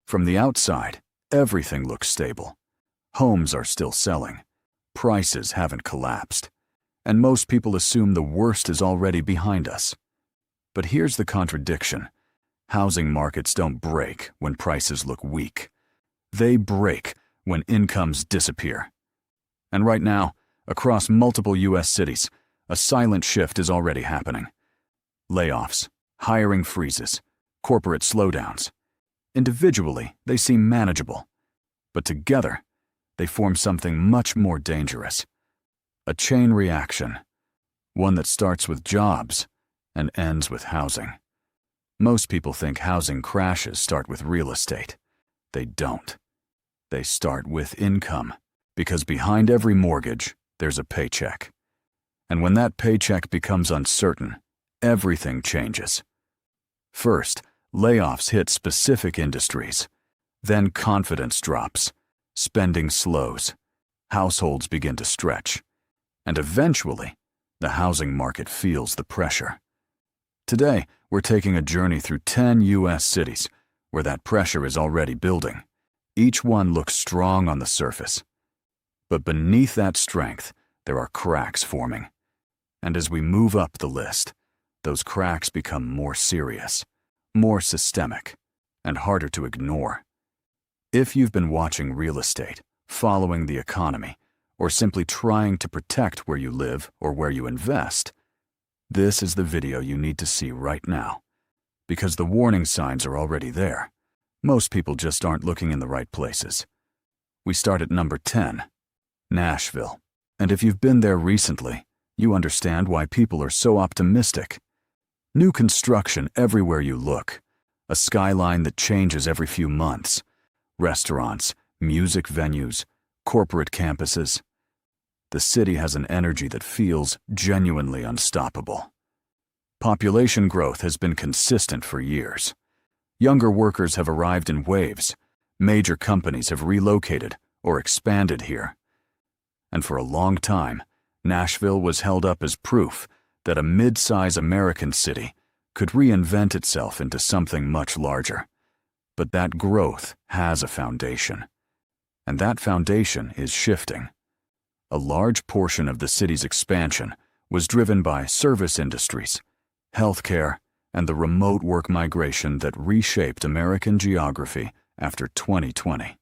From the outside, everything looks stable. Homes are still selling. Prices haven't collapsed. And most people assume the worst is already behind us. But here's the contradiction. Housing markets don't break when prices look weak. They break when incomes disappear. And right now, across multiple U.S. cities, a silent shift is already happening. Layoffs, hiring freezes, corporate slowdowns. Individually, they seem manageable. But together, they form something much more dangerous. A chain reaction, one that starts with jobs and ends with housing. Most people think housing crashes start with real estate. They don't. They start with income, because behind every mortgage, there's a paycheck. And when that paycheck becomes uncertain, everything changes. First, layoffs hit specific industries. Then confidence drops, spending slows, households begin to stretch, and eventually, the housing market feels the pressure. Today, we're taking a journey through 10 U.S. cities where that pressure is already building. Each one looks strong on the surface. But beneath that strength, there are cracks forming. And as we move up the list, those cracks become more serious, more systemic, and harder to ignore. If you've been watching real estate, following the economy, or simply trying to protect where you live or where you invest, this is the video you need to see right now. Because the warning signs are already there. Most people just aren't looking in the right places. We start at number 10, Nashville. And if you've been there recently, you understand why people are so optimistic. New construction everywhere you look, a skyline that changes every few months, restaurants, music venues, corporate campuses. The city has an energy that feels genuinely unstoppable. Population growth has been consistent for years. Younger workers have arrived in waves. Major companies have relocated or expanded here. And for a long time, Nashville was held up as proof that a mid-size American city could reinvent itself into something much larger. But that growth has a foundation. And that foundation is shifting. A large portion of the city's expansion was driven by service industries, healthcare, and the remote work migration that reshaped American geography after 2020.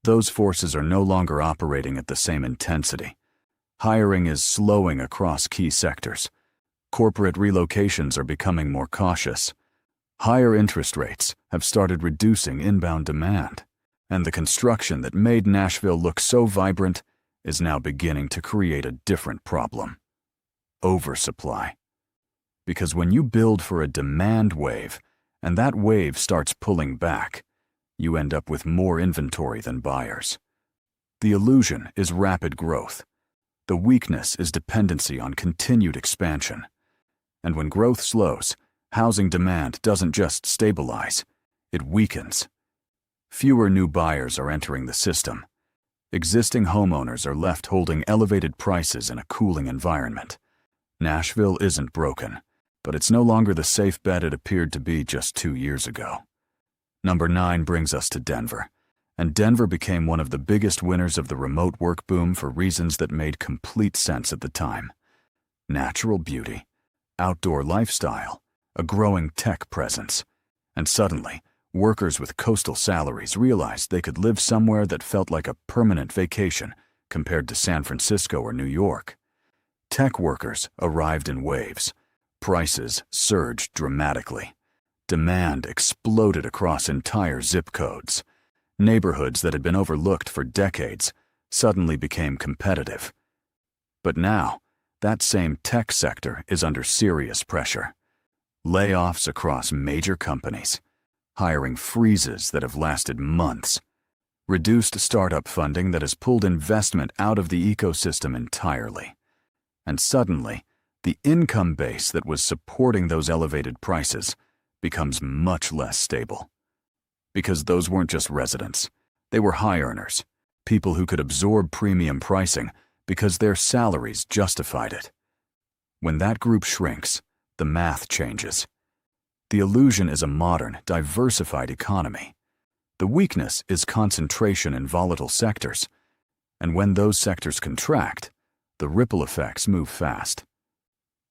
Those forces are no longer operating at the same intensity. Hiring is slowing across key sectors. Corporate relocations are becoming more cautious. Higher interest rates have started reducing inbound demand, and the construction that made Nashville look so vibrant is now beginning to create a different problem: oversupply. Because when you build for a demand wave, and that wave starts pulling back, you end up with more inventory than buyers. The illusion is rapid growth. The weakness is dependency on continued expansion. And when growth slows, housing demand doesn't just stabilize, it weakens. Fewer new buyers are entering the system. Existing homeowners are left holding elevated prices in a cooling environment. Nashville isn't broken, but it's no longer the safe bet it appeared to be just 2 years ago. Number 9 brings us to Denver, and Denver became one of the biggest winners of the remote work boom for reasons that made complete sense at the time. Natural beauty, outdoor lifestyle, a growing tech presence, and suddenly, workers with coastal salaries realized they could live somewhere that felt like a permanent vacation compared to San Francisco or New York. Tech workers arrived in waves. Prices surged dramatically. Demand exploded across entire zip codes. Neighborhoods that had been overlooked for decades suddenly became competitive. But now, that same tech sector is under serious pressure. Layoffs across major companies, hiring freezes that have lasted months, reduced startup funding that has pulled investment out of the ecosystem entirely. And suddenly, the income base that was supporting those elevated prices becomes much less stable. Because those weren't just residents, they were high earners, people who could absorb premium pricing because their salaries justified it. When that group shrinks, the math changes. The illusion is a modern, diversified economy. The weakness is concentration in volatile sectors, and when those sectors contract, the ripple effects move fast.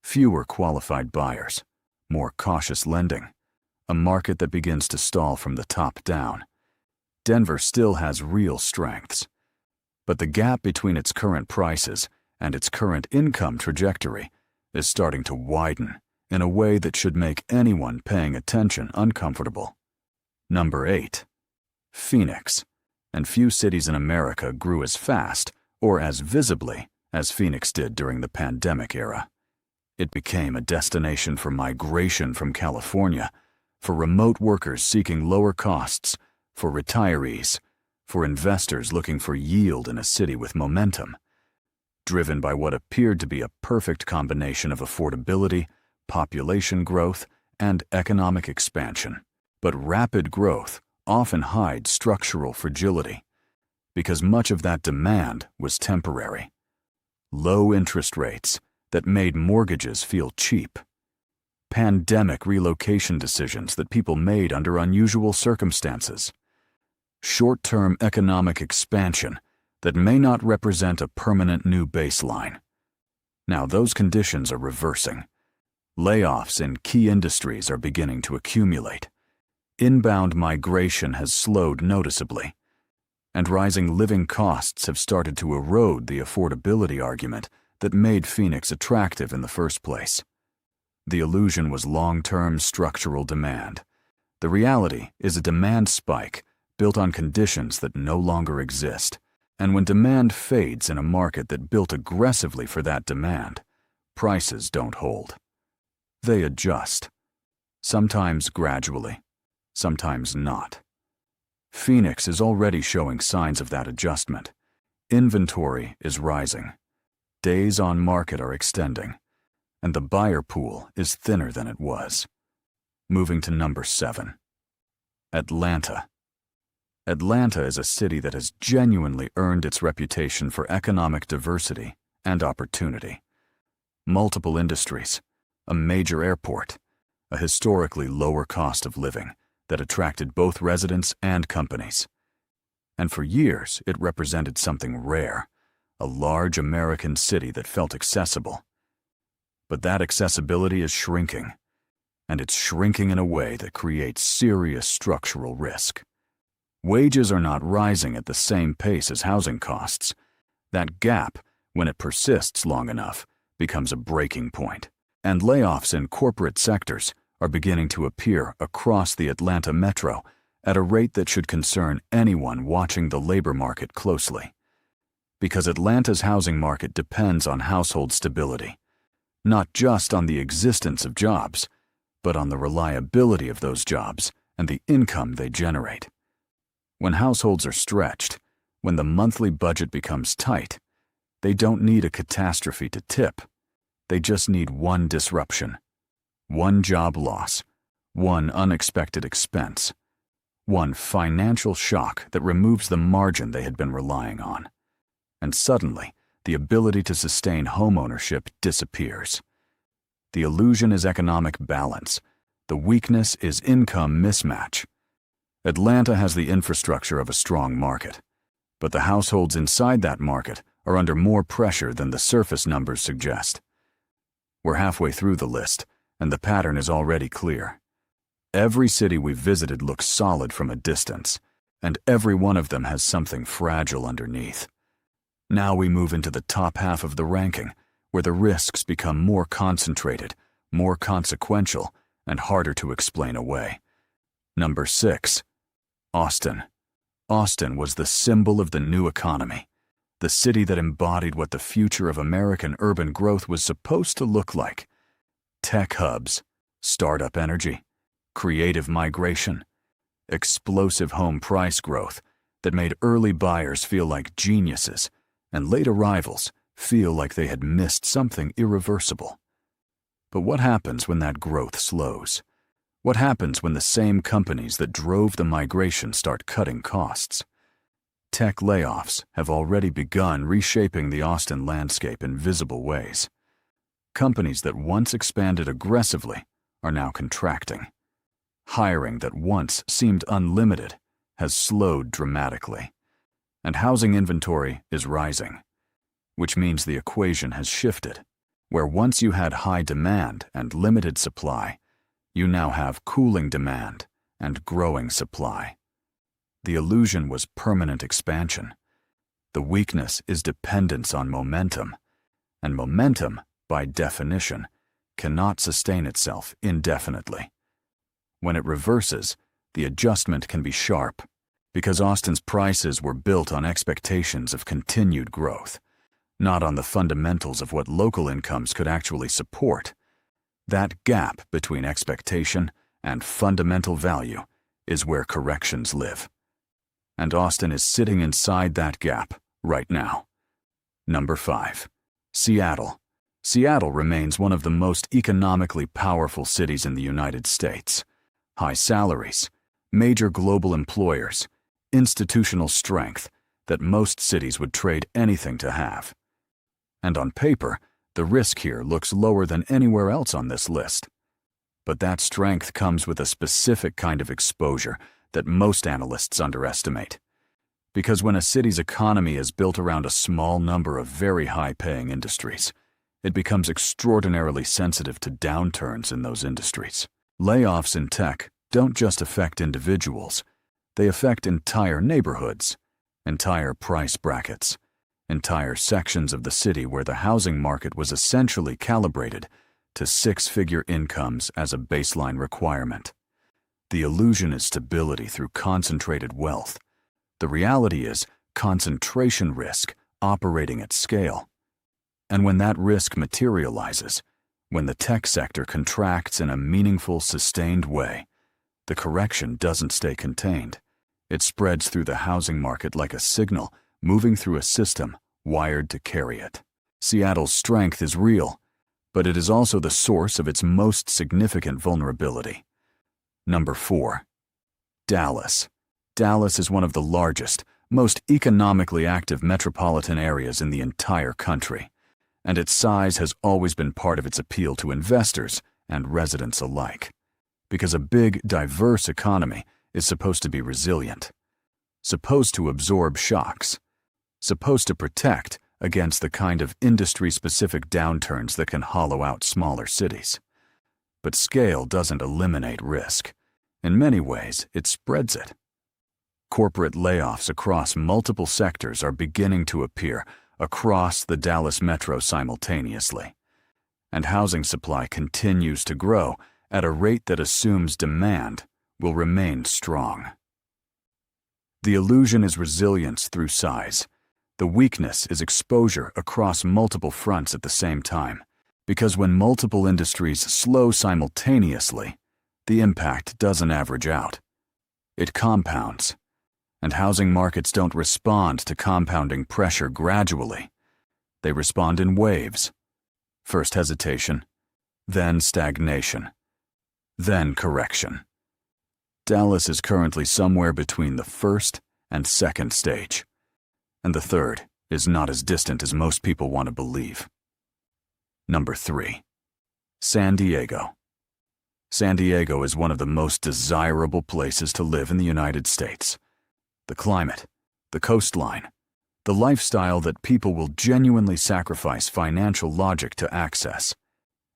Fewer qualified buyers, more cautious lending, a market that begins to stall from the top down. Denver still has real strengths, but the gap between its current prices and its current income trajectory is starting to widen in a way that should make anyone paying attention uncomfortable. Number 8. Phoenix. And few cities in America grew as fast or as visibly as Phoenix did during the pandemic era. It became a destination for migration from California, for remote workers seeking lower costs, for retirees, for investors looking for yield in a city with momentum. Driven by what appeared to be a perfect combination of affordability, population growth, and economic expansion. But rapid growth often hides structural fragility, because much of that demand was temporary. Low interest rates that made mortgages feel cheap. Pandemic relocation decisions that people made under unusual circumstances. Short-term economic expansion that may not represent a permanent new baseline. Now those conditions are reversing. Layoffs in key industries are beginning to accumulate. Inbound migration has slowed noticeably, and rising living costs have started to erode the affordability argument that made Phoenix attractive in the first place. The illusion was long-term structural demand. The reality is a demand spike built on conditions that no longer exist. And when demand fades in a market that built aggressively for that demand, prices don't hold. They adjust, sometimes gradually, sometimes not. Phoenix is already showing signs of that adjustment. Inventory is rising. Days on market are extending, and the buyer pool is thinner than it was. Moving to number 7. Atlanta. Atlanta is a city that has genuinely earned its reputation for economic diversity and opportunity. Multiple industries, a major airport, a historically lower cost of living that attracted both residents and companies. And for years, it represented something rare, a large American city that felt accessible. But that accessibility is shrinking, and it's shrinking in a way that creates serious structural risk. Wages are not rising at the same pace as housing costs. That gap, when it persists long enough, becomes a breaking point. And layoffs in corporate sectors are beginning to appear across the Atlanta metro at a rate that should concern anyone watching the labor market closely. Because Atlanta's housing market depends on household stability, not just on the existence of jobs, but on the reliability of those jobs and the income they generate. When households are stretched, when the monthly budget becomes tight, they don't need a catastrophe to tip. They just need one disruption, one job loss, one unexpected expense, one financial shock that removes the margin they had been relying on. And suddenly, the ability to sustain homeownership disappears. The illusion is economic balance. The weakness is income mismatch. Atlanta has the infrastructure of a strong market, but the households inside that market are under more pressure than the surface numbers suggest. We're halfway through the list, and the pattern is already clear. Every city we've visited looks solid from a distance, and every one of them has something fragile underneath. Now we move into the top half of the ranking, where the risks become more concentrated, more consequential, and harder to explain away. Number 6. Austin. Austin was the symbol of the new economy, the city that embodied what the future of American urban growth was supposed to look like. Tech hubs, startup energy, creative migration, explosive home price growth that made early buyers feel like geniuses and late arrivals feel like they had missed something irreversible. But what happens when that growth slows? What happens when the same companies that drove the migration start cutting costs? Tech layoffs have already begun reshaping the Austin landscape in visible ways. Companies that once expanded aggressively are now contracting. Hiring that once seemed unlimited has slowed dramatically, and housing inventory is rising, which means the equation has shifted, where once you had high demand and limited supply, you now have cooling demand and growing supply. The illusion was permanent expansion. The weakness is dependence on momentum, and momentum, by definition, cannot sustain itself indefinitely. When it reverses, the adjustment can be sharp, because Austin's prices were built on expectations of continued growth, not on the fundamentals of what local incomes could actually support. That gap between expectation and fundamental value is where corrections live. And Austin is sitting inside that gap right now. Number 5. Seattle. Seattle remains one of the most economically powerful cities in the United States. High salaries, major global employers, institutional strength that most cities would trade anything to have. And on paper, the risk here looks lower than anywhere else on this list. But that strength comes with a specific kind of exposure that most analysts underestimate. Because when a city's economy is built around a small number of very high-paying industries, it becomes extraordinarily sensitive to downturns in those industries. Layoffs in tech don't just affect individuals, they affect entire neighborhoods, entire price brackets, entire sections of the city where the housing market was essentially calibrated to six-figure incomes as a baseline requirement. The illusion is stability through concentrated wealth. The reality is concentration risk operating at scale. And when that risk materializes, when the tech sector contracts in a meaningful, sustained way, the correction doesn't stay contained. It spreads through the housing market like a signal, moving through a system wired to carry it. Seattle's strength is real, but it is also the source of its most significant vulnerability. Number 4. Dallas. Dallas is one of the largest, most economically active metropolitan areas in the entire country, and its size has always been part of its appeal to investors and residents alike. Because a big, diverse economy is supposed to be resilient, supposed to absorb shocks, supposed to protect against the kind of industry-specific downturns that can hollow out smaller cities. But scale doesn't eliminate risk. In many ways, it spreads it. Corporate layoffs across multiple sectors are beginning to appear across the Dallas metro simultaneously, and housing supply continues to grow at a rate that assumes demand will remain strong. The illusion is resilience through size. The weakness is exposure across multiple fronts at the same time, because when multiple industries slow simultaneously, the impact doesn't average out. It compounds, and housing markets don't respond to compounding pressure gradually. They respond in waves. First hesitation, then stagnation, then correction. Dallas is currently somewhere between the first and second stage, and the third is not as distant as most people want to believe. Number 3. San Diego. San Diego is one of the most desirable places to live in the United States. The climate, the coastline, the lifestyle that people will genuinely sacrifice financial logic to access.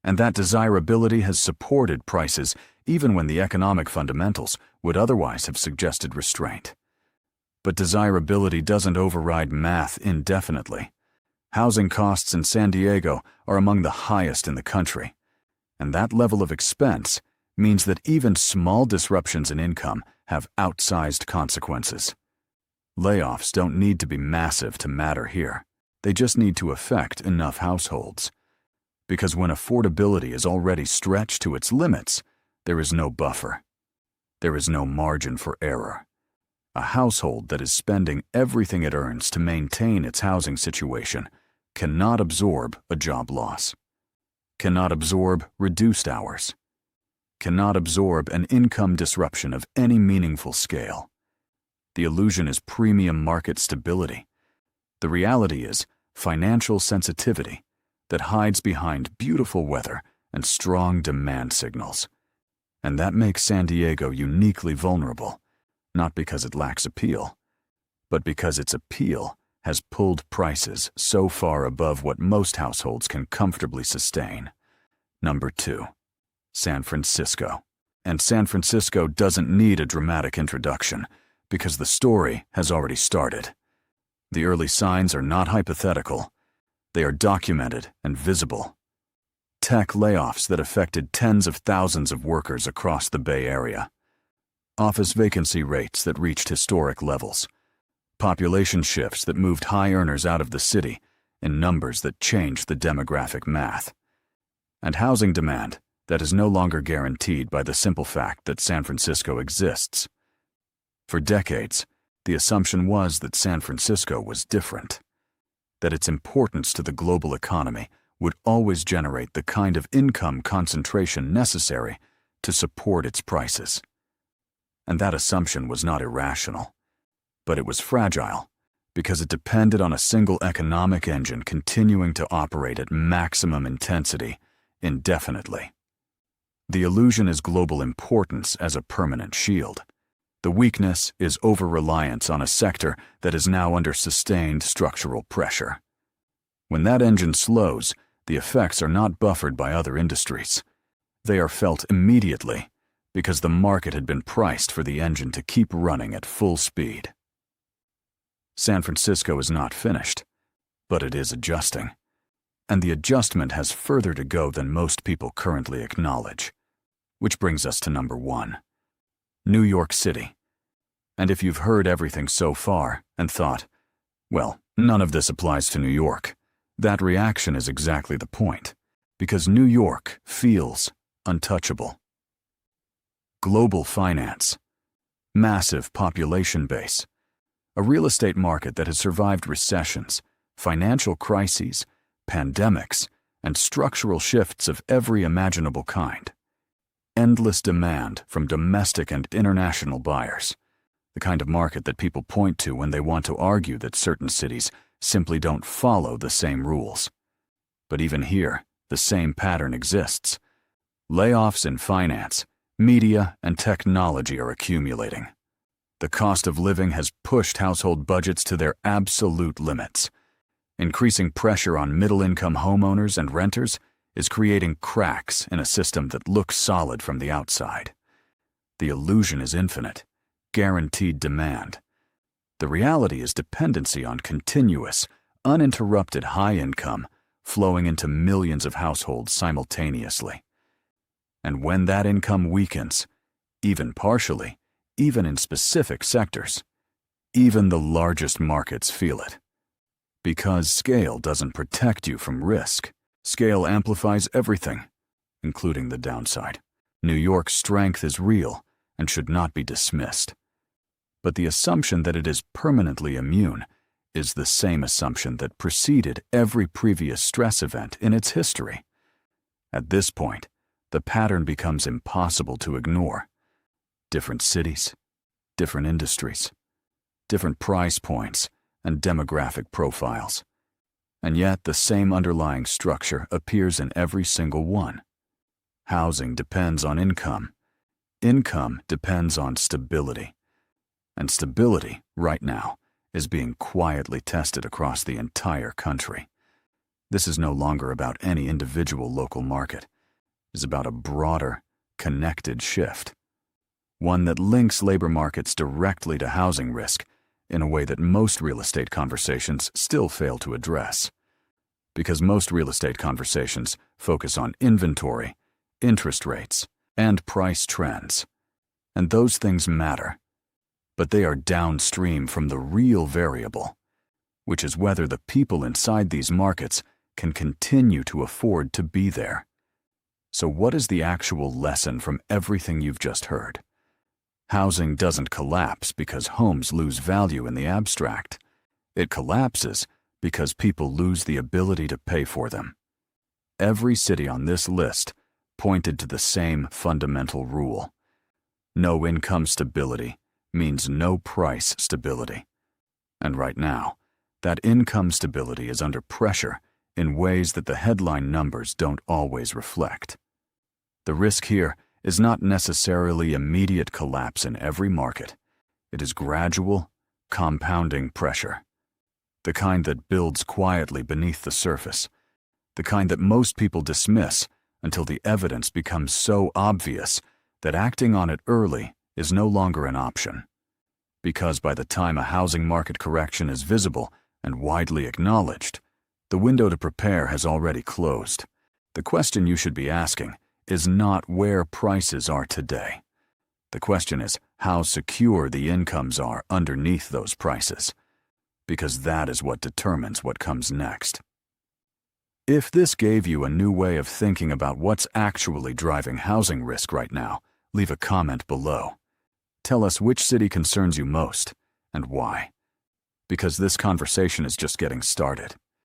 And that desirability has supported prices even when the economic fundamentals would otherwise have suggested restraint. But desirability doesn't override math indefinitely. Housing costs in San Diego are among the highest in the country, and that level of expense means that even small disruptions in income have outsized consequences. Layoffs don't need to be massive to matter here. They just need to affect enough households. Because when affordability is already stretched to its limits, there is no buffer. There is no margin for error. A household that is spending everything it earns to maintain its housing situation cannot absorb a job loss, cannot absorb reduced hours, cannot absorb an income disruption of any meaningful scale. The illusion is premium market stability. The reality is financial sensitivity that hides behind beautiful weather and strong demand signals. And that makes San Diego uniquely vulnerable, not because it lacks appeal, but because its appeal has pulled prices so far above what most households can comfortably sustain. Number 2, San Francisco. And San Francisco doesn't need a dramatic introduction, because the story has already started. The early signs are not hypothetical. They are documented and visible. Tech layoffs that affected tens of thousands of workers across the Bay Area. Office vacancy rates that reached historic levels. Population shifts that moved high earners out of the city in numbers that changed the demographic math. And housing demand that is no longer guaranteed by the simple fact that San Francisco exists. For decades, the assumption was that San Francisco was different, that its importance to the global economy would always generate the kind of income concentration necessary to support its prices. And that assumption was not irrational, but it was fragile because it depended on a single economic engine continuing to operate at maximum intensity indefinitely. The illusion is global importance as a permanent shield. The weakness is over-reliance on a sector that is now under sustained structural pressure. When that engine slows, the effects are not buffered by other industries. They are felt immediately because the market had been priced for the engine to keep running at full speed. San Francisco is not finished, but it is adjusting. And the adjustment has further to go than most people currently acknowledge. Which brings us to number 1, New York City. And if you've heard everything so far and thought, well, none of this applies to New York, that reaction is exactly the point, because New York feels untouchable. Global finance, massive population base, a real estate market that has survived recessions, financial crises, pandemics, and structural shifts of every imaginable kind. Endless demand from domestic and international buyers, the kind of market that people point to when they want to argue that certain cities simply don't follow the same rules. But even here, the same pattern exists. Layoffs in finance, media, and technology are accumulating. The cost of living has pushed household budgets to their absolute limits. Increasing pressure on middle-income homeowners and renters is creating cracks in a system that looks solid from the outside. The illusion is infinite, guaranteed demand. The reality is dependency on continuous, uninterrupted high income flowing into millions of households simultaneously. And when that income weakens, even partially, even in specific sectors, even the largest markets feel it. Because scale doesn't protect you from risk. Scale amplifies everything, including the downside. New York's strength is real and should not be dismissed. But the assumption that it is permanently immune is the same assumption that preceded every previous stress event in its history. At this point, the pattern becomes impossible to ignore. Different cities, different industries, different price points, and demographic profiles. And yet the same underlying structure appears in every single one. Housing depends on income. Income depends on stability. And stability, right now, is being quietly tested across the entire country. This is no longer about any individual local market. It is about a broader, connected shift. One that links labor markets directly to housing risk in a way that most real estate conversations still fail to address. Because most real estate conversations focus on inventory, interest rates, and price trends. And those things matter. But they are downstream from the real variable, which is whether the people inside these markets can continue to afford to be there. So what is the actual lesson from everything you've just heard? Housing doesn't collapse because homes lose value in the abstract. It collapses because people lose the ability to pay for them. Every city on this list pointed to the same fundamental rule. No income stability means no price stability. And right now, that income stability is under pressure in ways that the headline numbers don't always reflect. The risk here is not necessarily immediate collapse in every market. It is gradual, compounding pressure. The kind that builds quietly beneath the surface. The kind that most people dismiss until the evidence becomes so obvious that acting on it early is no longer an option. Because by the time a housing market correction is visible and widely acknowledged, the window to prepare has already closed. The question you should be asking is not where prices are today. The question is how secure the incomes are underneath those prices, because that is what determines what comes next. If this gave you a new way of thinking about what's actually driving housing risk right now, leave a comment below. Tell us which city concerns you most and why, because this conversation is just getting started.